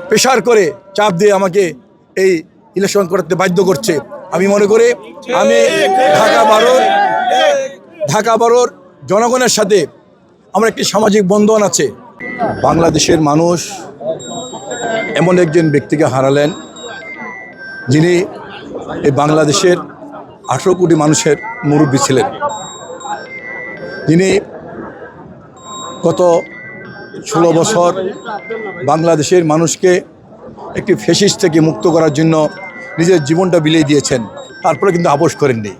Pressure করে চাপ দিয়ে আমাকে এই ইলেকশন করতে বাধ্য করছে। আমি মনে করি আমি ঢাকা বারোর জনগণের সাথে আমার একটি সামাজিক বন্ধন আছে। বাংলাদেশের মানুষ এমন একজন ব্যক্তিকে হারালেন যিনি এই বাংলাদেশের 18 কোটি মানুষের মুরব্বী ছিলেন, যিনি গত 16 বছর বাংলাদেশের মানুষকে একটি ফ্যাসিস্ট থেকে মুক্ত করার জন্য নিজের জীবনটা বিলিয়ে দিয়েছেন, তারপরে কিন্তু আপোষ করেননি।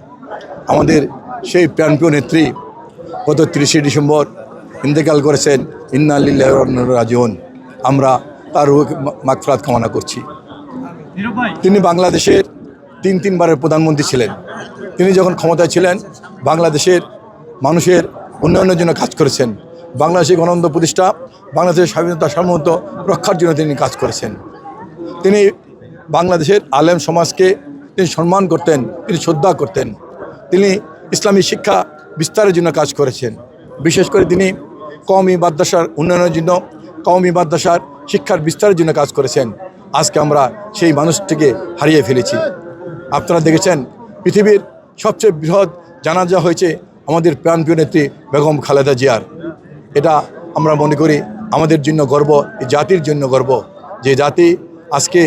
আমাদের সেই প্রাণপ্রিয় নেত্রী গত 30শে ডিসেম্বর ইন্তেকাল করেছেন। ইন্না লিল্লাহি ওয়া ইন্না ইলাইহি রাজিউন। আমরা তার রূহে মাগফিরাত কামনা করছি। তিনি বাংলাদেশের তিনবারের প্রধানমন্ত্রী ছিলেন। তিনি যখন ক্ষমতায় ছিলেন বাংলাদেশের মানুষের উন্নয়নের জন্য কাজ করেছেন। বাংলাদেশের গণতন্ত্র প্রতিষ্ঠা, বাংলাদেশের স্বাধীনতা সার্বভৌমত্ব রক্ষার জন্য তিনি কাজ করেছেন। তিনি বাংলাদেশের আলেম সমাজকে তিনি সম্মান করতেন, তিনি শ্রদ্ধা করতেন। তিনি ইসলামী শিক্ষা বিস্তারের জন্য কাজ করেছেন। বিশেষ করে তিনি কওমি মাদ্রাসার উন্নয়নের জন্য, কওমি মাদ্রাসার শিক্ষার বিস্তারের জন্য কাজ করেছেন। আজকে আমরা সেই মানুষটিকে হারিয়ে ফেলেছি। আপনারা দেখেছেন পৃথিবীর সবচেয়ে বৃহৎ জানাজা হয়েছে আমাদের প্রাণপ্রিয় নেত্রী বেগম খালেদা জিয়ার। এটা আমরা মনে করি আমাদের জন্য গর্ব, এই জাতির জন্য গর্ব, যে জাতি আজকে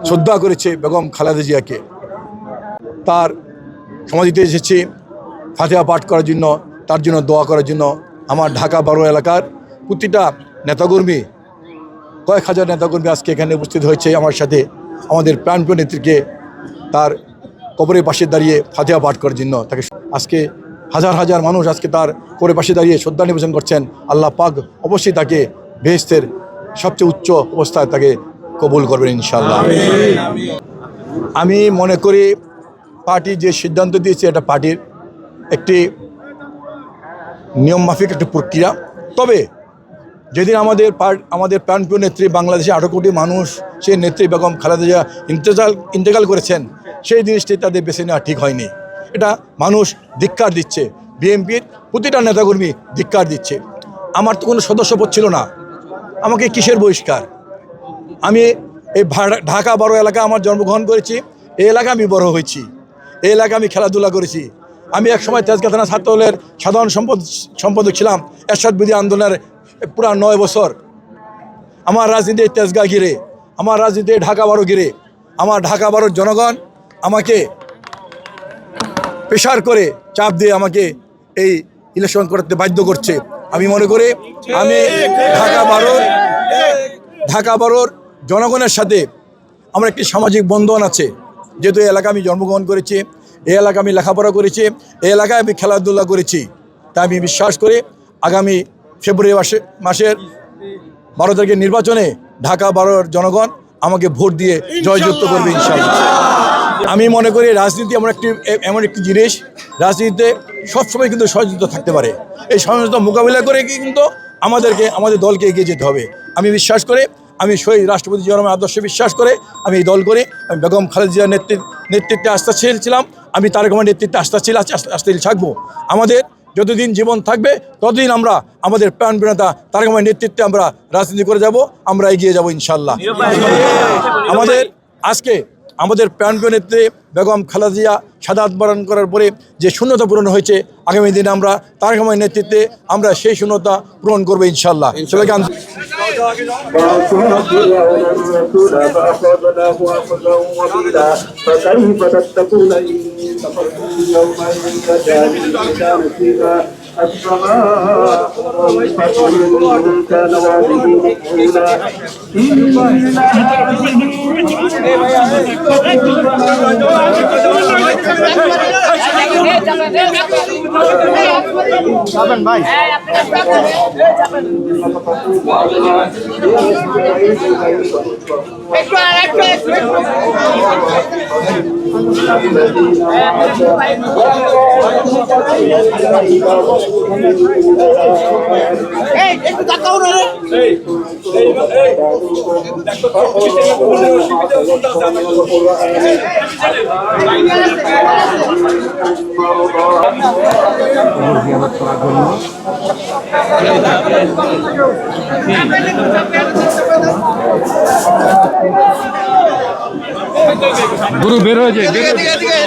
শ্রদ্ধা করেছে বেগম খালেদা জিয়াকে। তার সমাধিতে এসেছি ফাতিহা পাঠ করার জন্য, তার জন্য দোয়া করার জন্য। আমার ঢাকা 12 এলাকার প্রতিটা নেতাকর্মী, কয়েক হাজার নেতাকর্মী আজকে এখানে উপস্থিত হয়েছে আমার সাথে আমাদের প্রাণপ্রিয় নেত্রীকে তার কবরের পাশে দাঁড়িয়ে ফাতিহা পাঠ করার জন্য। তাকে আজকে হাজার হাজার মানুষ আজকে তার কবরের পাশে দাঁড়িয়ে শ্রদ্ধা নিবেদন করছেন। আল্লাহ পাক অবশ্যই তাকে বেহেশতের সবচেয়ে উচ্চ অবস্থায় তাকে কবুল করবেন ইনশাআল্লাহ। আমি মনে করি পার্টি যে সিদ্ধান্ত দিয়েছে এটা পার্টির একটি নিয়মমাফিক একটি প্রক্রিয়া। তবে যেদিন আমাদের প্রাণপ্রিয় নেত্রী, বাংলাদেশে 18 কোটি মানুষ সেই নেত্রী বেগম খালেদা জিয়া ইন্তেকাল করেছেন, সেই জিনিসটি তাদের বেছে নেওয়া ঠিক হয়নি। এটা মানুষ ধিক্কার দিচ্ছে, বিএনপির প্রতিটা নেতাকর্মী ধিক্কার দিচ্ছে। আমার তো কোনো সদস্যপদ ছিল না, আমাকে কিসের বহিষ্কার? আমি এই ঢাকা 12 এলাকা আমার জন্মগ্রহণ করেছি, এই এলাকা আমি বড় হয়েছি, এই এলাকা আমি খেলাধুলা করেছি। আমি একসময় তেজগাঁ থানা ছাত্রদলের সাধারণ সম্পাদক ছিলাম এরশাদ বিরোধী আন্দোলনের পুরা 9 বছর। আমার রাজনীতি তেজগাঁ ঘিরে, আমার রাজনীতি ঢাকা 12 ঘিরে। আমার ঢাকা 12 জনগণ আমাকে প্রেশার করে চাপ দিয়ে আমাকে এই ইলেকশন করতে বাধ্য করছে। আমি মনে করি আমি ঢাকা 12 জনগণের সাথে আমার একটি সামাজিক বন্ধন আছে। যেহেতু এই এলাকা আমি জন্মগ্রহণ করেছি, এই এলাকা আমি লেখাপড়া করেছি, এই এলাকায় আমি খেলাধুলা করেছি, তাই আমি বিশ্বাস করি আগামী ফেব্রুয়ারি মাসের 12 তারিখের নির্বাচনে ঢাকা 12 জনগণ আমাকে ভোট দিয়ে জয়যুক্ত করবে ইনশাআল্লাহ। আমি মনে করি রাজনীতি এমন একটি জিনিস, রাজনীতিতে সবসময় কিন্তু সহযোগিতা থাকতে পারে। এই সহযোগিতা মোকাবিলা করে কিন্তু আমাদের দলকে এগিয়ে যেতে হবে। আমি বিশ্বাস করি, আমি শহীদ রাষ্ট্রপতি জিয়া রহমানের আদর্শে বিশ্বাস করে আমি এই দল করি। আমি বেগম খালেদা জিয়ার নেতৃত্বে আস্থাশীল ছিলাম, আমি তারেক রহমানের নেতৃত্বে আস্থাশীল থাকবো। আমাদের যতদিন জীবন থাকবে ততদিন আমরা আমাদের প্রাণপ্রিয় নেতা তারেক রহমানের নেতৃত্বে আমরা রাজনীতি করে যাব, আমরা এগিয়ে যাব ইনশাআল্লাহ। আমাদের প্রাণপ্রিয় নেত্রী বেগম খালেদা জিয়া শাহাদাত বরণ করার পরে যে শূন্যতা পূরণ হয়েছে, আগামী দিনে আমরা তারেক রহমানের নেতৃত্বে আমরা সেই শূন্যতা পূরণ করবো ইনশাআল্লাহ। সবাইকে গুরু বের হয়ে যায়, বের হয়ে যায়।